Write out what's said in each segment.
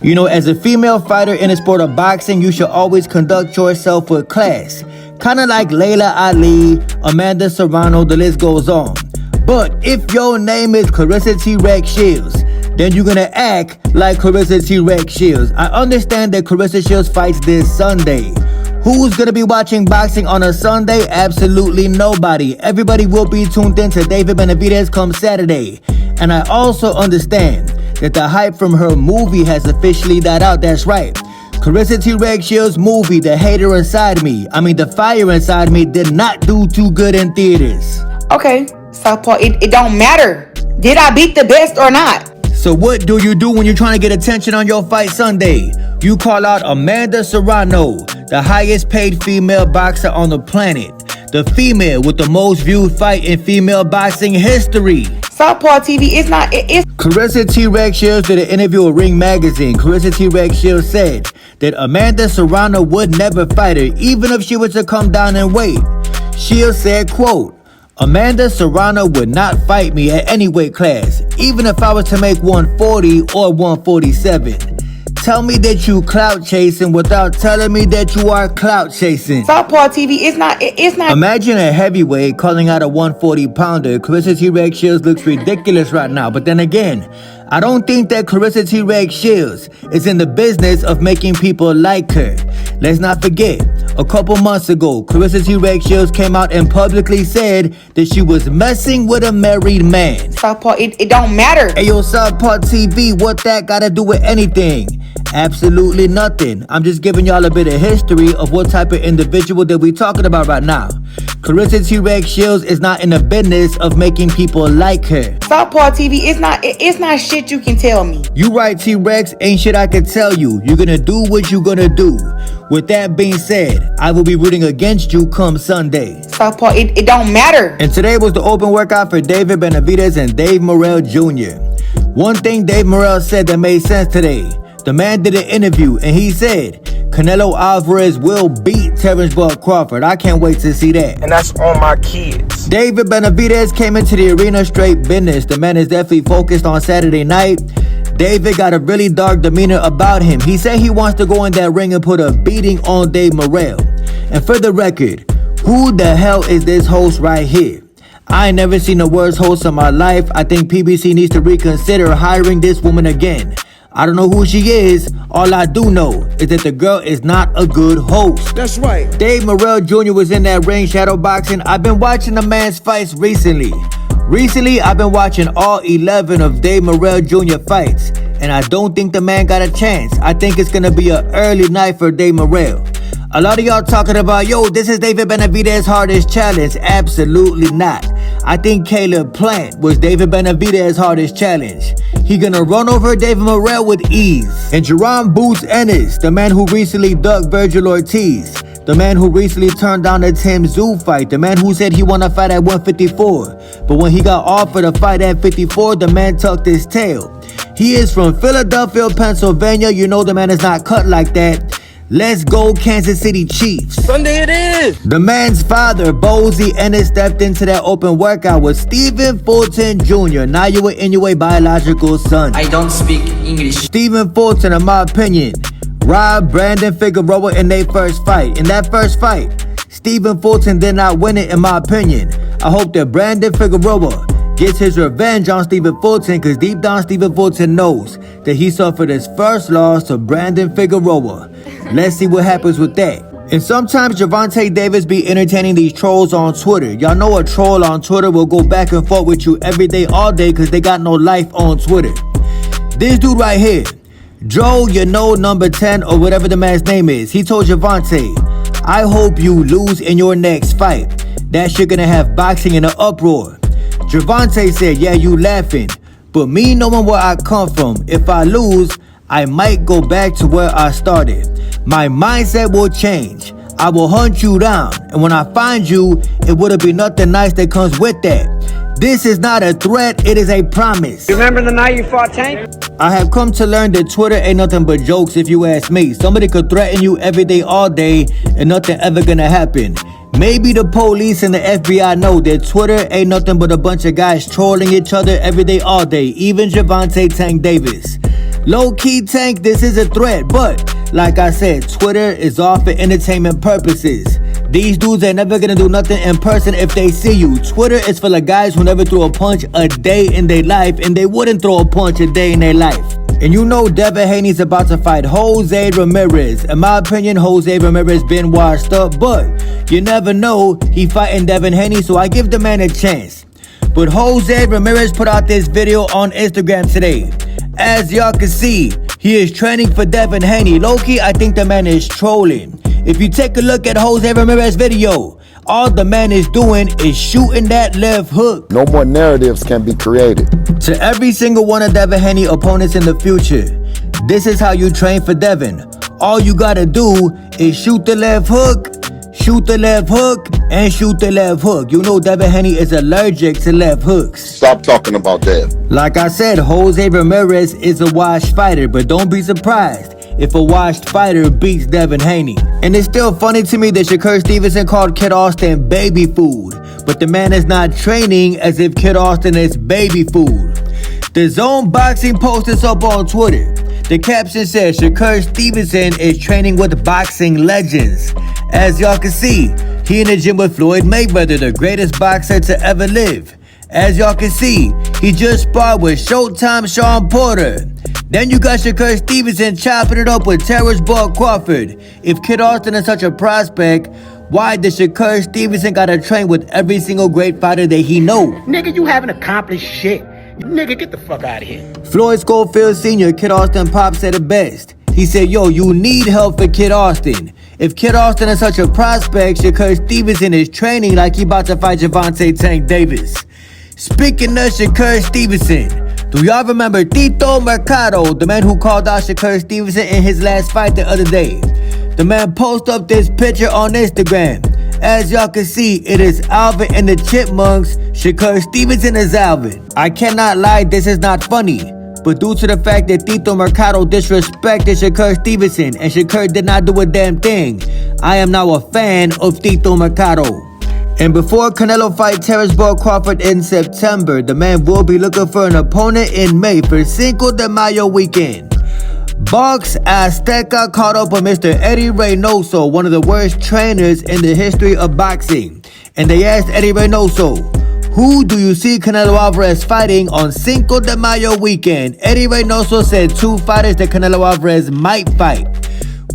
You know, as a female fighter in the sport of boxing, you should always conduct yourself with class. Kind of like Layla Ali, Amanda Serrano, the list goes on. But if your name is Claressa T-Rex Shields, then you're gonna act like Claressa T-Rex Shields. I understand that Claressa Shields fights this Sunday. Who's gonna be watching boxing on a Sunday? Absolutely nobody. Everybody will be tuned in to David Benavidez come Saturday. And I also understand that the hype from her movie has officially died out. That's right. Claressa T-Rex Shields' movie, The Hater Inside Me, The Fire Inside Me, did not do too good in theaters. Okay, Southpaw, it don't matter. Did I beat the best or not? So what do you do when you're trying to get attention on your fight Sunday? You call out Amanda Serrano, the highest paid female boxer on the planet. The female with the most viewed fight in female boxing history. Southpaw TV, it's not, it's... Claressa T-Rex Shields did an interview with Ring Magazine. Claressa T-Rex Shields said that Amanda Serrano would never fight her, even if she was to come down in weight. Shields said, quote, Amanda Serrano would not fight me at any weight class, even if I was to make 140 or 147. Tell me that you clout chasing without telling me that you are clout chasing. Southpaw TV, it's not. Imagine a heavyweight calling out a 140 pounder. Claressa T-Rex Shields looks ridiculous right now. But then again, I don't think that Claressa T-Rex Shields is in the business of making people like her. Let's not forget, a couple months ago, Claressa T-Rex Shields came out and publicly said that she was messing with a married man. Southpaw, it don't matter. Ayo, Southpaw TV, what that gotta do with anything? Absolutely nothing. I'm just giving y'all a bit of history of what type of individual that we talking about right now. Claressa T-Rex Shields is not in the business of making people like her. Southpaw TV, it's not shit you can tell me. You right, T-Rex, ain't shit I can tell you. You're gonna do what you gonna do. With that being said, I will be rooting against you come Sunday. Southpaw, it don't matter. And today was the open workout for David Benavidez and Dave Morrell Jr. One thing Dave Morrell said that made sense today. The man did an interview and he said Canelo Alvarez will beat Terrence Bud Crawford. I can't wait to see that. And that's on my kids. David Benavidez came into the arena straight business. The man is definitely focused on Saturday night. David got a really dark demeanor about him. He said he wants to go in that ring and put a beating on Dave Morrell. And for the record, who the hell is this host right here? I ain't never seen a worse host in my life. I think PBC needs to reconsider hiring this woman again. I don't know who she is. All I do know is that the girl is not a good host. That's right. Dave Morrell Jr. was in that ring shadow boxing. I've been watching the man's fights recently. I've been watching all 11 of Dave Morrell Jr. fights. And I don't think the man got a chance. I think it's gonna be an early night for Dave Morrell. A lot of y'all talking about, yo, this is David Benavidez's hardest challenge. Absolutely not. I think Caleb Plant was David Benavidez's hardest challenge. He gonna run over David Morrell with ease. And Jerome Boots Ennis, the man who recently ducked Virgil Ortiz, the man who recently turned down the Tim Tszyu fight, the man who said he wanna fight at 154, but when he got offered a fight at 54, the man tucked his tail. He is from Philadelphia, Pennsylvania. You know the man is not cut like that. Let's go Kansas City Chiefs. Sunday it is. The man's father, Bozy Ennis, stepped into that open workout with Stephen Fulton Jr., Nayo Inoue biological son. I don't speak English. Stephen Fulton, in my opinion, robbed Brandon Figueroa in their first fight. In that first fight, Stephen Fulton did not win it, in my opinion. I hope that Brandon Figueroa gets his revenge on Stephen Fulton, because deep down Stephen Fulton knows that he suffered his first loss to Brandon Figueroa. Let's see what happens with that. And sometimes Gervonta Davis be entertaining these trolls on Twitter. Y'all know a troll on Twitter will go back and forth with you every day, all day, because they got no life on Twitter. This dude right here, Joe, number 10 or whatever the man's name is, he told Gervonta, I hope you lose in your next fight. That shit gonna have boxing in an uproar. Gervonta said, yeah, you laughing, but me knowing where I come from, if I lose, I might go back to where I started. My mindset will change. I will hunt you down, and when I find you, it would be nothing nice that comes with that. This is not a threat, it is a promise. Remember the night you fought Tank? I have come to learn that Twitter ain't nothing but jokes if you ask me. Somebody could threaten you every day, all day, and nothing ever gonna happen. Maybe the police and the FBI know that Twitter ain't nothing but a bunch of guys trolling each other every day, all day, even Gervonta Tank Davis. Low-key, Tank, this is a threat, but like I said, Twitter is all for entertainment purposes. These dudes ain't never gonna do nothing in person if they see you. Twitter is for the guys who never threw a punch a day in their life, and they wouldn't throw a punch a day in their life. And you know Devin Haney's about to fight Jose Ramirez. In my opinion, Jose Ramirez been washed up, but you never know. He fighting Devin Haney, so I give the man a chance. But Jose Ramirez put out this video on Instagram today. As y'all can see, he is training for Devin Haney. Low-key, I think the man is trolling. If you take a look at Jose Ramirez video, all the man is doing is shooting that left hook. No more narratives can be created. To every single one of Devin Haney opponents in the future, this is how you train for Devin. All you gotta do is shoot the left hook, shoot the left hook, and shoot the left hook. You know Devin Haney is allergic to left hooks. Stop talking about that. Like I said, Jose Ramirez is a washed fighter, but don't be surprised if a washed fighter beats Devin Haney. And it's still funny to me that Shakur Stevenson called Kid Austin baby food, but the man is not training as if Kid Austin is baby food. The Zone Boxing posted this up on Twitter. The caption says Shakur Stevenson is training with boxing legends. As y'all can see, he in the gym with Floyd Mayweather, the greatest boxer to ever live. As y'all can see, he just sparred with Showtime Sean Porter. Then you got Shakur Stevenson chopping it up with Terrence Bud Crawford. If Kid Austin is such a prospect, why does Shakur Stevenson gotta train with every single great fighter that he know? Nigga, you haven't accomplished shit. Nigga, get the fuck out of here. Floyd Schofield Sr., Kid Austin Pop, said it best. He said, yo, you need help for Kid Austin. If Kid Austin is such a prospect, Shakur Stevenson is training like he about to fight Gervonta Tank Davis. Speaking of Shakur Stevenson, do y'all remember Tito Mercado, the man who called out Shakur Stevenson in his last fight the other day? The man posted up this picture on Instagram. As y'all can see, it is Alvin and the Chipmunks. Shakur Stevenson is Alvin. I cannot lie, this is not funny. But due to the fact that Tito Mercado disrespected Shakur Stevenson and Shakur did not do a damn thing, I am now a fan of Tito Mercado. And before Canelo fight Terrence Bud Crawford in September, the man will be looking for an opponent in May for Cinco de Mayo weekend. Box Azteca caught up with Mr. Eddie Reynoso, one of the worst trainers in the history of boxing. And they asked Eddie Reynoso, who do you see Canelo Alvarez fighting on Cinco de Mayo weekend? Eddie Reynoso said two fighters that Canelo Alvarez might fight.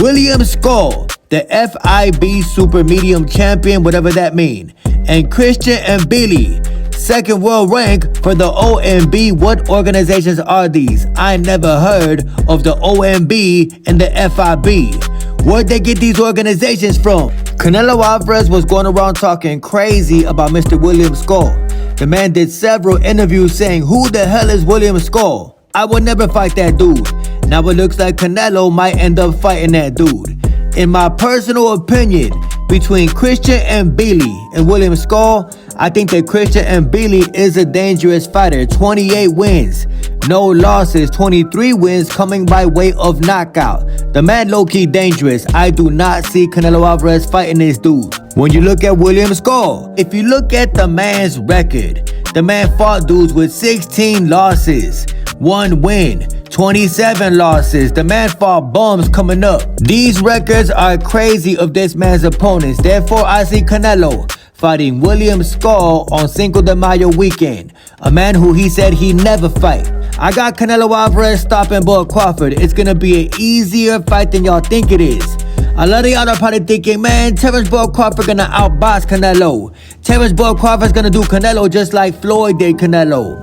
William Skull, the FIB Super Medium Champion, whatever that means, and Christian Mbili, second world rank for the OMB. What organizations are these? I never heard of the OMB and the FIB. Where'd they get these organizations from? Canelo Alvarez was going around talking crazy about Mr. William Skull. The man did several interviews saying, who the hell is William Skull? I would never fight that dude. Now it looks like Canelo might end up fighting that dude. In my personal opinion, between Christian Mbili and William Skull, I think that Christian Mbili is a dangerous fighter. 28 wins, no losses, 23 wins coming by way of knockout. The man low-key dangerous. I do not see Canelo Alvarez fighting this dude. When you look at William Skull, if you look at the man's record, the man fought dudes with 16 losses, 1 win, 27 losses. The man fought bums coming up. These records are crazy of this man's opponents. Therefore, I see Canelo fighting William Skull on Cinco de Mayo weekend. A man who he said he never fight. I got Canelo Alvarez stopping Bud Crawford. It's gonna be an easier fight than y'all think it is. A lot of y'all are probably thinking, man, Terrence Bud Crawford gonna outbox Canelo. Terrence Bud Crawford's gonna do Canelo just like Floyd did Canelo.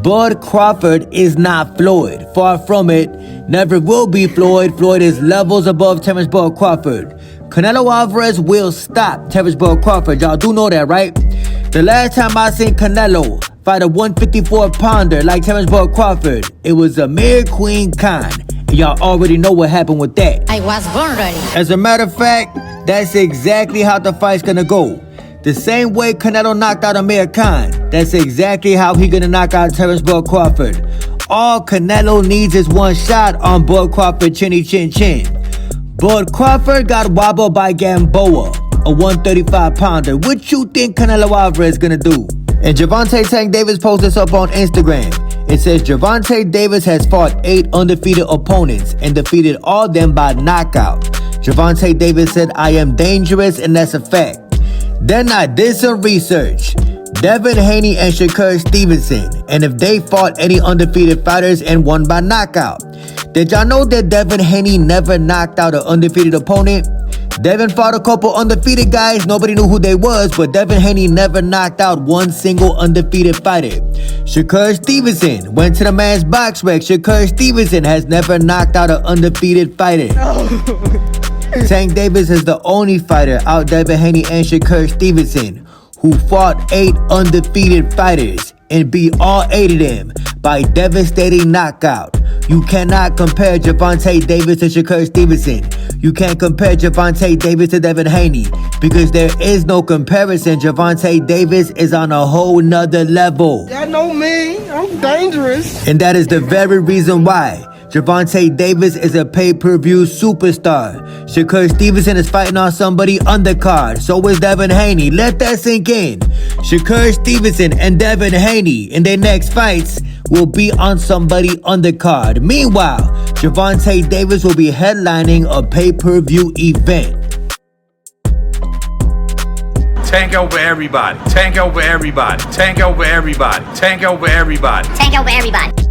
Bud Crawford is not Floyd. Far from it. Never will be Floyd. Floyd is levels above Terrence Bud Crawford. Canelo Alvarez will stop Terrence Bud Crawford. Y'all do know that, right? The last time I seen Canelo fight a 154-pounder like Terrence Bud Crawford, it was Amir Queen Khan. And y'all already know what happened with that. I was born ready. As a matter of fact, that's exactly how the fight's gonna go. The same way Canelo knocked out Amir Khan, that's exactly how he gonna knock out Terrence Bud Crawford. All Canelo needs is one shot on Bud Crawford chinny chin chin. Bud Crawford got wobbled by Gamboa, a 135-pounder. What you think Canelo Alvarez gonna do? And Gervonta Tank Davis posted this up on Instagram. It says Gervonta Davis has fought 8 undefeated opponents and defeated all of them by knockout. Gervonta Davis said, "I am dangerous," and that's a fact. Then I did some research. Devin Haney and Shakur Stevenson, and if they fought any undefeated fighters and won by knockout. Did y'all know that Devin Haney never knocked out an undefeated opponent? Devin fought a couple undefeated guys, nobody knew who they was, but Devin Haney never knocked out one single undefeated fighter. Shakur Stevenson went to the man's box rec. Shakur Stevenson has never knocked out an undefeated fighter. Tank Davis is the only fighter out Devin Haney and Shakur Stevenson who fought 8 undefeated fighters and beat all 8 of them by devastating knockout. You cannot compare Gervonta Davis to Shakur Stevenson. You can't compare Gervonta Davis to Devin Haney because there is no comparison. Gervonta Davis is on a whole nother level. Y'all know me. I'm dangerous. And that is the very reason why Gervonta Davis is a pay-per-view superstar. Shakur Stevenson is fighting on somebody undercard. So is Devin Haney. Let that sink in. Shakur Stevenson and Devin Haney in their next fights will be on somebody undercard. Meanwhile, Gervonta Davis will be headlining a pay-per-view event. Tank over everybody. Tank over everybody. Tank over everybody. Tank over everybody. Tank over everybody.